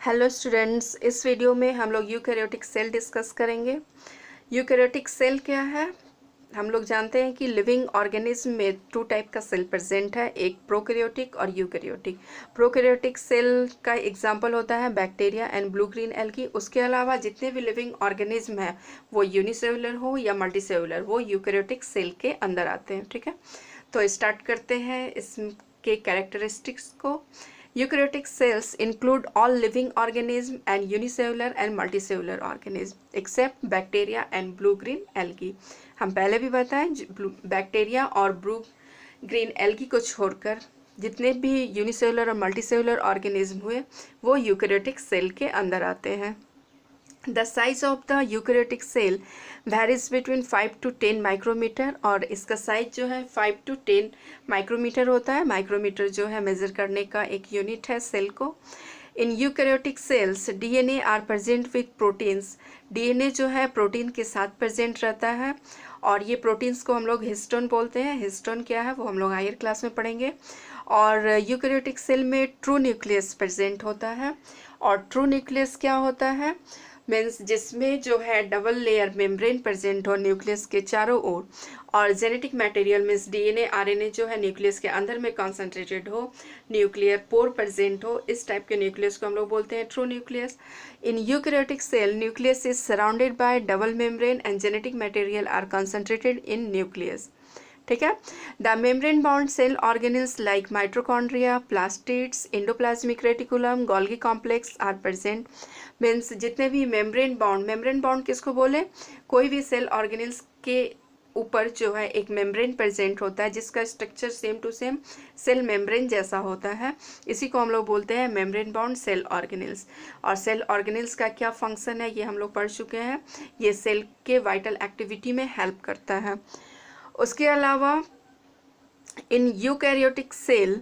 Hello students, इस video में हम लोग यूकैरियोटिक सेल डिस्कस करेंगे। यूकैरियोटिक सेल क्या है? हम लोग जानते हैं कि लिविंग ऑर्गेनिज्म में टू टाइप का सेल प्रेजेंट है, एक प्रोकैरियोटिक और यूकैरियोटिक। प्रोकैरियोटिक सेल का एग्जांपल होता है bacteria and blue green algae. उसके अलावा जितने भी लिविंग ऑर्गेनिज्म है वो यूनिसेलुलर हो या मल्टीसेलुलर, वो यूकैरियोटिक सेल के अंदर आते हैं। ठीक है, तो स्टार्ट करते हैं इसके कैरेक्टरिस्टिक्स को। Eukaryotic cells include all living organism and unicellular and multicellular organism except bacteria and blue-green algae। हम पहले भी बताएं, बैक्टीरिया और ब्लू ग्रीन एल्गी को छोड़कर जितने भी यूनिसेलुलर और मल्टीसेलुलर ऑर्गेनिज्म हुए वो यूकैरियोटिक सेल के अंदर आते हैं। The size of the eukaryotic cell varies between 5 to 10 micrometer, और इसका साइज जो है 5 to 10 माइक्रोमीटर होता है। माइक्रोमीटर जो है मेज़र करने का एक यूनिट है सेल को। In eukaryotic cells DNA are present with proteins. DNA जो है प्रोटीन के साथ प्रेजेंट रहता है, और ये प्रोटीन्स को हम लोग हिस्टोन बोलते हैं। हिस्टोन क्या है वो हम लोग हायर क्लास में पढ़ेंगे। और यूकैरियोटिक सेल में ट्रू न्यूक्लियस प्रेजेंट होता है। और ट्रू न्यूक्लियस क्या होता है? मीन्स जिसमें जो है डबल लेयर मेम्ब्रेन प्रेजेंट हो न्यूक्लियस के चारों ओर, और genetic material means DNA RNA जो है न्यूक्लियस के अंदर में कॉन्सेंट्रेटेड हो, न्यूक्लियर पोर प्रेजेंट हो, इस टाइप के न्यूक्लियस को हम लोग बोलते हैं true nucleus. In eukaryotic cell nucleus is surrounded by double membrane and genetic material are concentrated in nucleus. ठीक है, the membrane bound cell organelles like mitochondria, plastids, endoplasmic reticulum, Golgi complex are present. Means जितने भी membrane bound किसको बोले? कोई भी cell organelles के ऊपर जो है एक मेम्ब्रेन प्रेजेंट होता है जिसका structure same to same cell membrane जैसा होता है, इसी को हम लोग बोलते हैं मेम्ब्रेन बाउंड सेल ऑर्गेनेल्स। और सेल ऑर्गेनेल्स का क्या फंक्शन है ये हम लोग पढ़ चुके हैं। ये सेल के वाइटल एक्टिविटी में हेल्प करता है। उसके अलावा in eukaryotic cell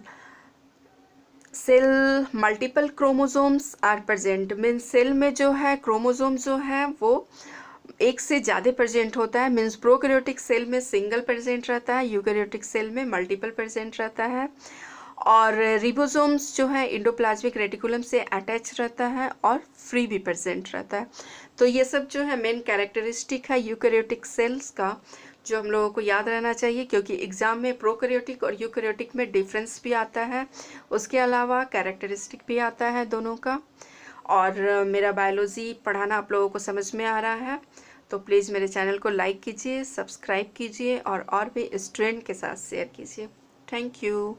multiple chromosomes are present. Means cell में जो है क्रोमोसोम जो है वो एक से ज़्यादा प्रेजेंट होता है। मीन्स प्रोकैरियोटिक सेल में सिंगल प्रेजेंट रहता है, यूकैरियोटिक सेल में मल्टीपल प्रेजेंट रहता है। और रिबोसोम्स जो है एंडोप्लाज्मिक रेटिकुलम से अटैच रहता है और फ्री भी प्रेजेंट रहता है। तो ये सब जो है मेन कैरेक्टरिस्टिक है यूकैरियोटिक सेल्स का, जो हम लोगों को याद रहना चाहिए, क्योंकि एग्ज़ाम में प्रोकैरियोटिक और यूकैरियोटिक में डिफरेंस भी आता है, उसके अलावा कैरेक्टरिस्टिक भी आता है दोनों का। और मेरा बायोलॉजी पढ़ाना आप लोगों को समझ में आ रहा है तो प्लीज़ मेरे चैनल को लाइक कीजिए, सब्सक्राइब कीजिए और भी स्टूडेंट के साथ शेयर कीजिए। Thank you.